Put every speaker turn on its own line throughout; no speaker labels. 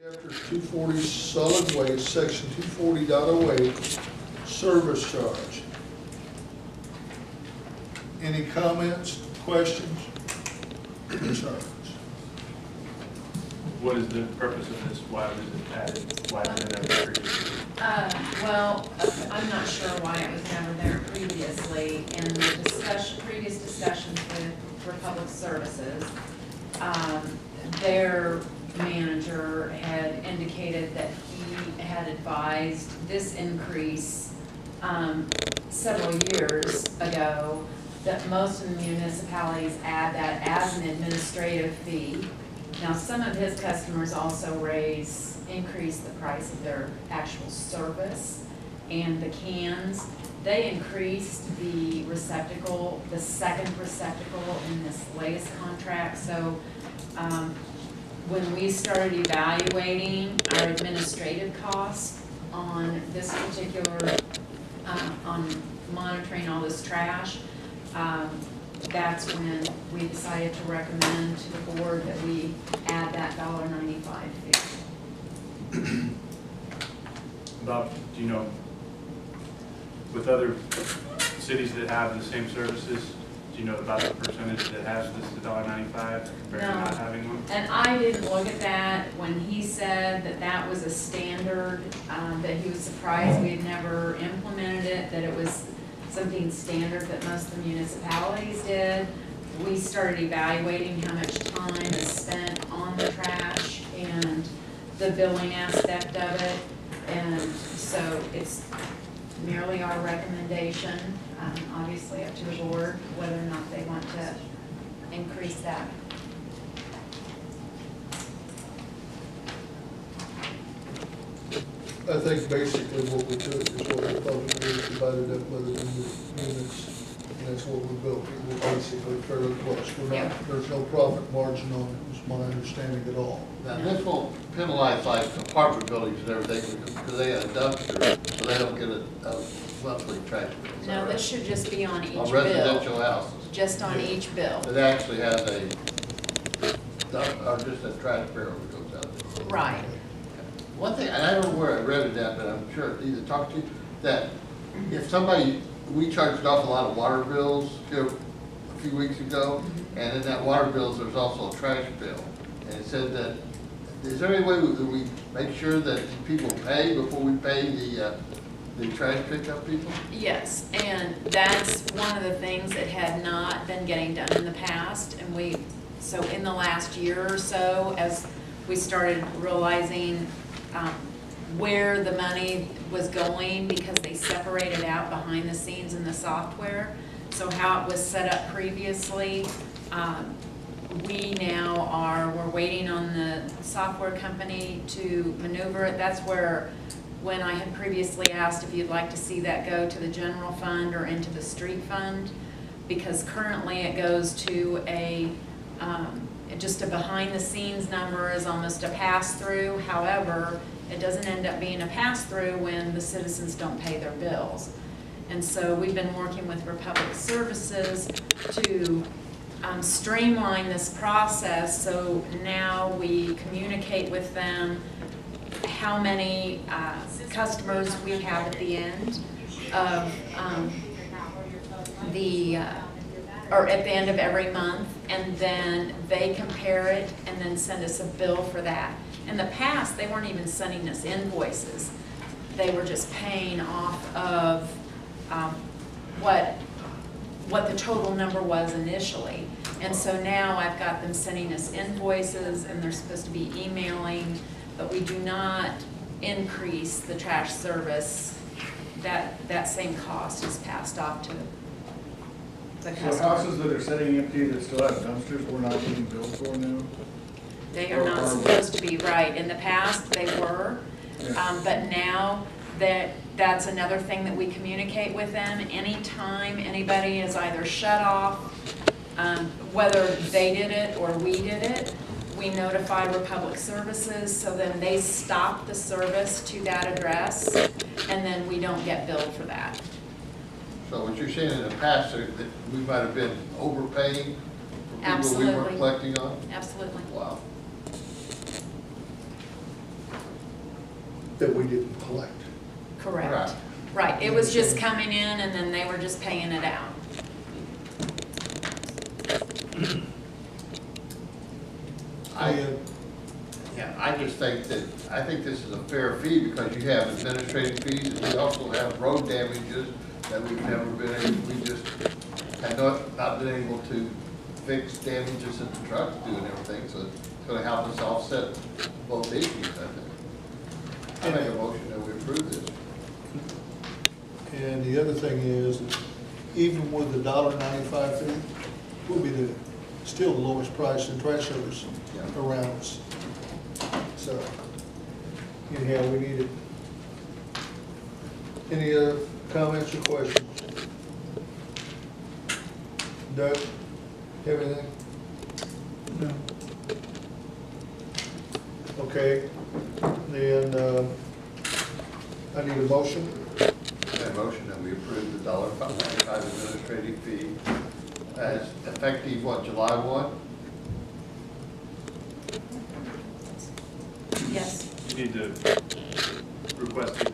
Chapter 240 solid waste, section 240.08, service charge. Any comments, questions, concerns?
What is the purpose of this? Why was it added? Why did it ever previously?
Well, I'm not sure why it was never there previously. In the previous discussions with Republic Services, their manager had indicated that he had advised this increase several years ago, that most of the municipalities add that as an administrative fee. Now, some of his customers also increase the price of their actual service and the cans. They increased the receptacle, the second receptacle in this latest contract. So when we started evaluating our administrative costs on this particular, on monitoring all this trash, that's when we decided to recommend to the board that we add that $1.95 fee.
Bob, do you know, with other cities that have the same services, do you know about the percentage that has this $1.95 compared to not having one?
And I didn't look at that when he said that that was a standard, that he was surprised we had never implemented it, that it was something standard that most of the municipalities did. We started evaluating how much time is spent on the trash and the billing aspect of it. And so it's merely our recommendation, obviously up to the board, whether or not they want to increase that.
I think basically what we took is what we thought we did, divided up whether we were units, and that's what we built. It was basically fairly close.
Yeah.
There's no profit margin on it, is my understanding at all.
Now, this won't penalize like apartment buildings and everything because they have a dumpster, so they don't get a monthly trash bill.
No, this should just be on each
On
bill.
residential houses.
Just on each bill.
It actually has a dump, or just a trash barrel that goes out there.
Right.
One thing, and I don't know where I read it at, but I'm sure either talked to you, that if somebody, we charged an awful lot of water bills here a few weeks ago, and in that water bills, there's also a trash bill. And it said that, is there any way that we make sure that people pay before we pay the trash pickup people?
Yes, and that's one of the things that had not been getting done in the past. And so in the last year or so, as we started realizing where the money was going, because they separated out behind the scenes in the software. So how it was set up previously, we're waiting on the software company to maneuver it. That's where, when I had previously asked if you'd like to see that go to the general fund or into the street fund, because currently it goes to just a behind the scenes number, is almost a pass-through. However, it doesn't end up being a pass-through when the citizens don't pay their bills. And so we've been working with Republic Services to streamline this process. So now we communicate with them how many customers we have at the end of or at the end of every month, and then they compare it and then send us a bill for that. In the past, they weren't even sending us invoices. They were just paying off of what the total number was initially. And so now I've got them sending us invoices, and they're supposed to be emailing, but we do not increase the trash service. That same cost is passed off to the customer.
So houses that are sitting empty that still have dumpsters, we're not getting billed for now?
They are not supposed to be, right. In the past, they were, but now that's another thing that we communicate with them. Anytime anybody is either shut off, whether they did it or we did it, we notify Republic Services, so then they stop the service to that address, and then we don't get billed for that.
So what you're saying in the past, that we might have been overpaying for people we weren't collecting on?
Absolutely.
Wow.
that we didn't collect.
Correct.
Right.
Right, it was just coming in and then they were just paying it out.
I just think that, I think this is a fair fee because you have administrative fees and we also have road damages that we've never been able, we just have not been able to fix damages that the trucks do and everything, so it's gonna help us offset both issues, I think. I make a motion that we approve this.
And the other thing is, even with the $1.95 fee, we'll be still the lowest price in trash service
Yeah.
around us. So, anyhow, we need it. Any other comments or questions? Doug, have anything? No. Okay, then, I need a motion.
A motion that we approve the $1.95 administrative fee as effective, what, July 1?
Yes.
You need to request it,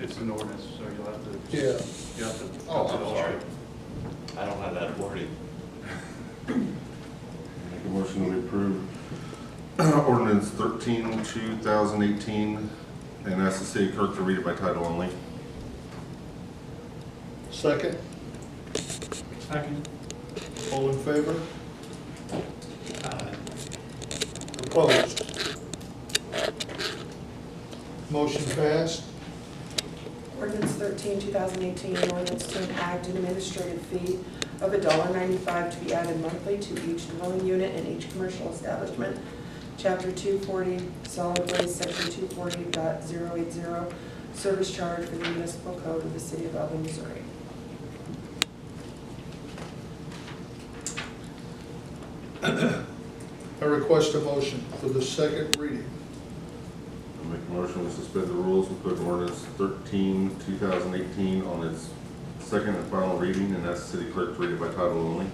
it's an ordinance, so you'll have to.
Yeah.
You have to.
Oh, I'm sorry.
I don't have that wording.
Make a motion to approve ordinance 13, 2018, and ask the city clerk to read it by title only.
Second?
Second.
All in favor? Opposed? Motion passed.
Ordinance 13, 2018, an ordinance to enact an administrative fee of $1.95 to be added monthly to each dwelling unit in each commercial establishment. Chapter 240, solid waste, section 240.080, service charge for the municipal code of the city of Eldon, Missouri.
I request a motion for the second reading.
I make a motion to suspend the rules and put ordinance 13, 2018 on its second and final reading, and ask the city clerk to read it by title only.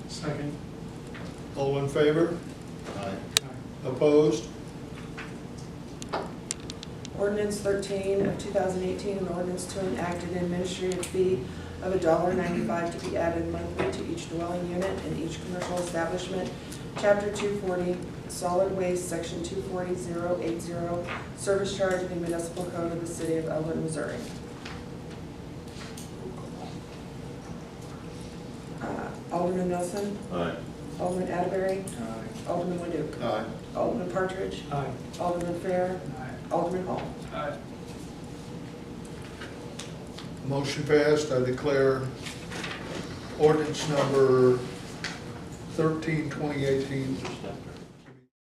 Second.
All in favor?
Aye.
Opposed?
Ordinance 13 of 2018, an ordinance to enact an administrative fee of $1.95 to be added monthly to each dwelling unit in each commercial establishment. Chapter 240, solid waste, section 240.080, service charge of the municipal code of the city of Eldon, Missouri. Alderman Nelson,
Aye.
Alderman Atterbury, Alderman Leduc,
Aye.
Alderman Partridge,
Aye.
Alderman Fair, Alderman Hall.
Aye.
Motion passed. I declare ordinance number 13, 2018